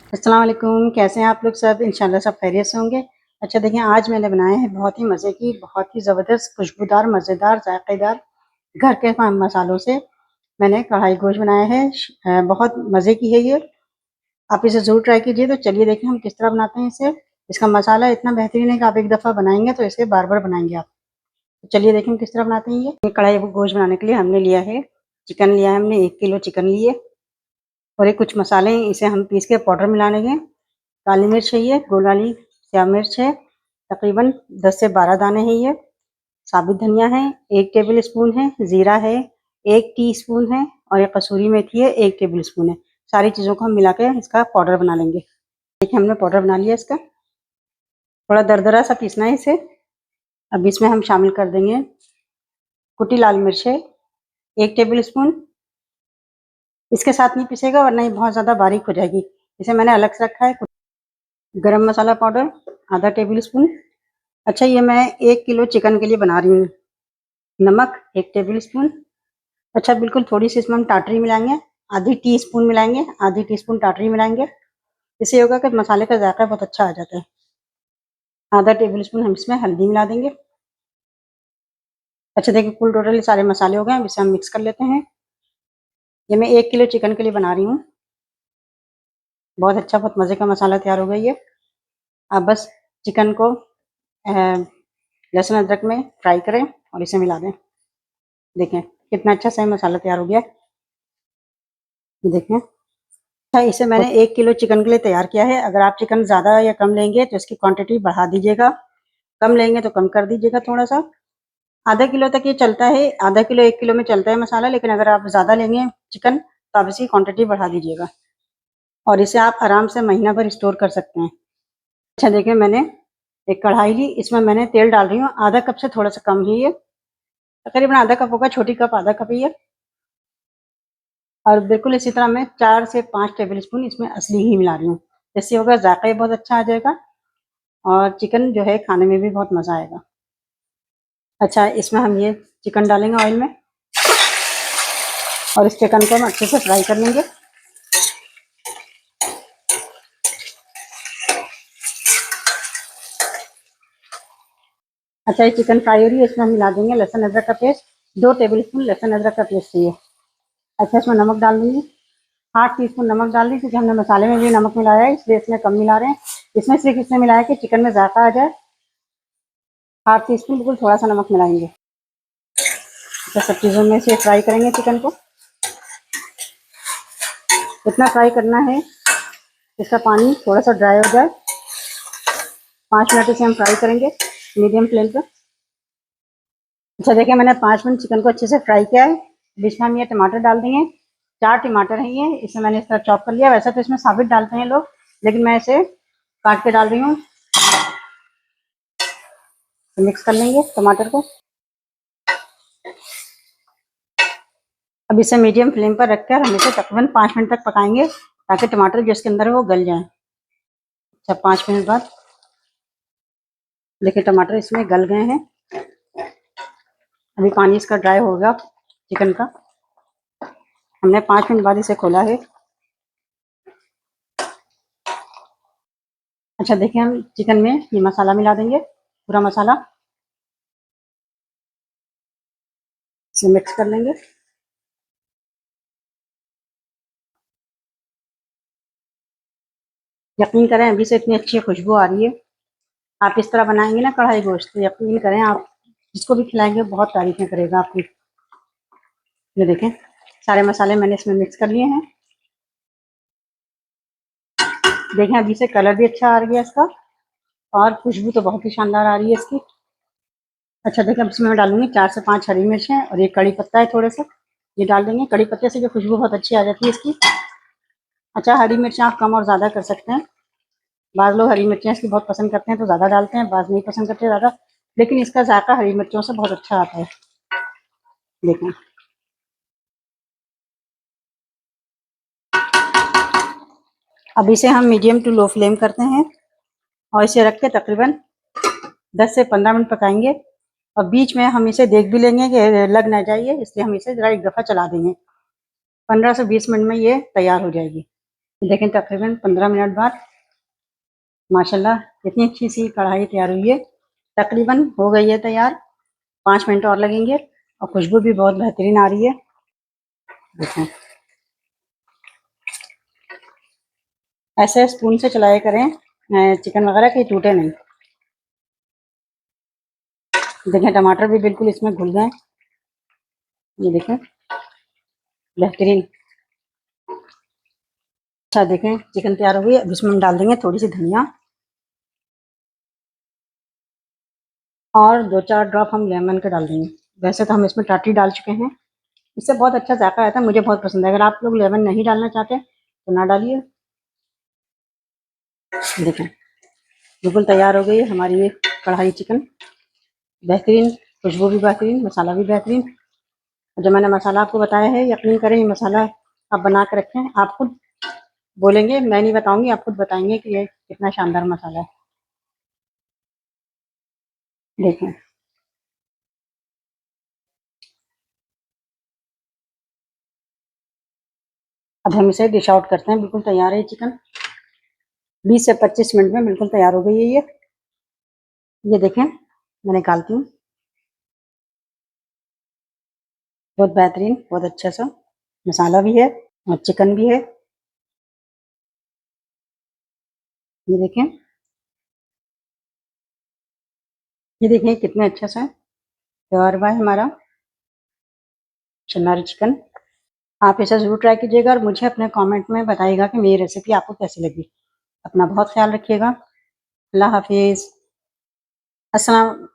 अस्सलाम वालेकुम, कैसे हैं आप लोग सब? इंशाल्लाह सब खैरियत से होंगे। अच्छा देखिए, आज मैंने बनाया है बहुत ही मज़े की, बहुत ही ज़बरदस्त, खुशबूदार, मज़ेदार, ज़ायक़ेदार घर के मसालों से मैंने कढ़ाई गोश्त बनाया है। बहुत मज़े की है ये, आप इसे ज़रूर ट्राई कीजिए। तो चलिए देखें हम किस तरह बनाते हैं इसे। इसका मसाला इतना बेहतरीन है कि आप एक दफ़ा बनाएँगे तो इसे बार-बार बनाएँगे आप। तो चलिए देखें हम किस तरह बनाते हैं ये। कढ़ाई गोश्त बनाने के लिए हमने लिया है चिकन लिया है हमने 1 किलो चिकन लिए और ये कुछ मसाले हैं, इसे हम पीस के पाउडर मिला लेंगे। काली मिर्च है ये, गोल वाली श्याम मिर्च है, तकरीबन 10 से 12 दाने हैं ये। साबुत धनिया है 1 टेबल स्पून है, ज़ीरा है 1 टीस्पून है और ये कसूरी मेथी है 1 टेबल स्पून है। सारी चीज़ों को हम मिला के इसका पाउडर बना लेंगे। देखिए हमने पाउडर बना लिया इसका, थोड़ा दरदरा सा पीसना है इसे। अब इसमें हम शामिल कर देंगे कुटी लाल मिर्च है 1 टेबल स्पून। इसके साथ नहीं पिसेगा वरना ये बहुत ज़्यादा बारीक हो जाएगी। इसे मैंने अलग से रखा है। गरम मसाला पाउडर आधा टेबल स्पून। अच्छा ये मैं 1 किलो चिकन के लिए बना रही हूँ। नमक 1 टेबल स्पून। अच्छा बिल्कुल थोड़ी सी इसमें हम टाटरी मिलाएंगे, आधी टीस्पून मिलाएंगे, आधी टीस्पून टाटरी मिलाएंगे। इससे होगा कि मसाले का जायका बहुत अच्छा आ जाता है। आधा टेबल स्पून हम इसमें हल्दी मिला देंगे। अच्छा देखिए कुल टोटल सारे मसाले हो गए, अब इसे हम मिक्स कर लेते हैं। ये मैं 1 किलो चिकन के लिए बना रही हूँ। बहुत अच्छा, बहुत मज़े का मसाला तैयार हो गया ये। अब बस चिकन को लहसुन अदरक में फ्राई करें और इसे मिला दें। देखें कितना अच्छा सा मसाला तैयार हो गया। देखें, अच्छा इसे मैंने 1 किलो चिकन के लिए तैयार किया है। अगर आप चिकन ज़्यादा या कम लेंगे तो इसकी क्वांटिटी बढ़ा दीजिएगा, कम लेंगे तो कम कर दीजिएगा थोड़ा सा। आधा किलो तक ये चलता है, आधा किलो 1 किलो में चलता है मसाला, लेकिन अगर आप ज़्यादा लेंगे चिकन तो आप इसकी क्वांटिटी बढ़ा दीजिएगा और इसे आप आराम से महीना भर स्टोर कर सकते हैं। अच्छा देखिए मैंने एक कढ़ाई ली, इसमें मैंने तेल डाल रही हूँ, आधा कप से थोड़ा सा कम ही है, तकरीबन आधा कप होगा, छोटी कप आधा कप ही है। और बिल्कुल इसी तरह मैं 4 से 5 टेबल स्पून इसमें असली घी मिला रही हूँ। इससे होगा जायका बहुत अच्छा आ जाएगा और चिकन जो है खाने में भी बहुत मज़ा आएगा। अच्छा इसमें हम ये चिकन डालेंगे ऑयल में और इस चिकन को हम अच्छे से फ्राई कर लेंगे। अच्छा ये चिकन फ्राई हो रही है, इसमें हम मिला देंगे लहसुन अदरक का पेस्ट, 2 टेबल स्पून लहसुन अदरक का पेस्ट चाहिए। अच्छा इसमें नमक डाल देंगे, 8 टीस्पून नमक डाल दी, क्योंकि हमने मसाले में भी नमक मिलाया है इसलिए इसमें कम मिला रहे हैं। इसमें सिर्फ इसमें मिलाया कि चिकन में जायका आ जाए। 8 टीस्पून बिल्कुल थोड़ा सा नमक मिलाएंगे। तो सब चीज़ों में से फ्राई करेंगे चिकन को, इतना फ्राई करना है इसका पानी थोड़ा सा ड्राई हो जाए। 5 मिनट इसे हम फ्राई करेंगे मीडियम फ्लेम पर। अच्छा देखिए मैंने 5 मिनट चिकन को अच्छे से फ्राई किया है। बीच में हम ये टमाटर डाल देंगे, 4 टमाटर हैं ये, इसे मैंने इस तरह चॉप कर लिया। वैसे तो इसमें साबित डालते हैं लोग, लेकिन मैं इसे काट के डाल रही हूँ। तो मिक्स कर लेंगे टमाटर को। अब इसे मीडियम फ्लेम पर रखकर हम इसे तकरीबन 5 मिनट तक पकाएंगे ताकि टमाटर जो इसके अंदर है वो गल जाए। अच्छा 5 मिनट बाद देखिए टमाटर इसमें गल गए हैं। अभी पानी इसका ड्राई होगा चिकन का। हमने 5 मिनट बाद इसे खोला है। अच्छा देखिए हम चिकन में ये मसाला मिला देंगे, पूरा मसाला इसे मिक्स कर लेंगे। यकीन करें अभी से इतनी अच्छी खुशबू आ रही है। आप इस तरह बनाएंगे ना कढ़ाई गोश्त, तो यकीन करें आप जिसको भी खिलाएंगे बहुत तारीफें करेगा आपकी। ये देखें सारे मसाले मैंने इसमें मिक्स कर लिए हैं। देखें अभी से कलर भी अच्छा आ गया इसका और खुशबू तो बहुत ही शानदार आ रही है इसकी। अच्छा देखिए अब इसमें मैं डालूंगी 4 से 5 हरी मिर्च है और ये कड़ी पत्ता है थोड़ा सा, ये डाल देंगे। कड़ी पत्ते से जो खुशबू बहुत अच्छी आ जाती है इसकी। अच्छा हरी मिर्च आप कम और ज़्यादा कर सकते हैं। बाज़ लोग हरी मिर्चें इसकी बहुत पसंद करते हैं तो ज़्यादा डालते हैं, बाज़ नहीं पसंद करते ज़्यादा, लेकिन इसका जायका हरी मिर्चों से बहुत अच्छा आता है। देखें अब इसे हम मीडियम टू लो फ्लेम करते हैं और इसे रख के तकरीबन 10 से 15 मिनट पकाएंगे। और बीच में हम इसे देख भी लेंगे कि लग ना जाइए, इसलिए हम इसे ज़रा एक दफ़ा चला देंगे। 15 से 20 मिनट में ये तैयार हो जाएगी। देखें तकरीबन 15 मिनट बाद माशाल्लाह कितनी अच्छी सी कढ़ाई तैयार हुई है। तकरीबन हो गई है तैयार, 5 मिनट और लगेंगे और खुशबू भी बहुत बेहतरीन आ रही है। देखें ऐसे स्पून से चलाया करें चिकन वगैरह कि टूटे नहीं। देखें टमाटर भी बिल्कुल इसमें घुल गए। ये देखें बेहतरीन। अच्छा देखें चिकन तैयार हो गई। अब इसमें हम डाल देंगे थोड़ी सी धनिया और 2-4 ड्रॉप हम लेमन के डाल देंगे। वैसे तो हम इसमें टाटरी डाल चुके हैं, इससे बहुत अच्छा जायका आता है, मुझे बहुत पसंद है। अगर आप लोग लेमन नहीं डालना चाहते तो ना डालिए। देखें बिल्कुल तैयार हो गई है हमारी ये कढ़ाई चिकन। बेहतरीन, खुशबू भी बेहतरीन, मसाला भी बेहतरीन। जो मैंने मसाला आपको बताया है यकीन करें ये मसाला आप बना के रखें, आप खुद बोलेंगे, मैं नहीं बताऊंगी, आप खुद बताएंगे कि ये कितना शानदार मसाला है। देखें अब हम इसे डिश आउट करते हैं। बिल्कुल तैयार है चिकन, 20 से 25 मिनट में बिल्कुल तैयार हो गई है ये देखें मैं निकालती हूँ। बहुत बेहतरीन, बहुत अच्छा सा मसाला भी है और चिकन भी है। ये देखें, ये देखें कितने अच्छा सा तैयार हुआ है हमारा चन्नारी चिकन। आप इसे ज़रूर ट्राई कीजिएगा और मुझे अपने कमेंट में बताइएगा कि मेरी रेसिपी आपको कैसी लगी। अपना बहुत ख्याल रखिएगा। अल्लाह हाफिज़। अस्सलाम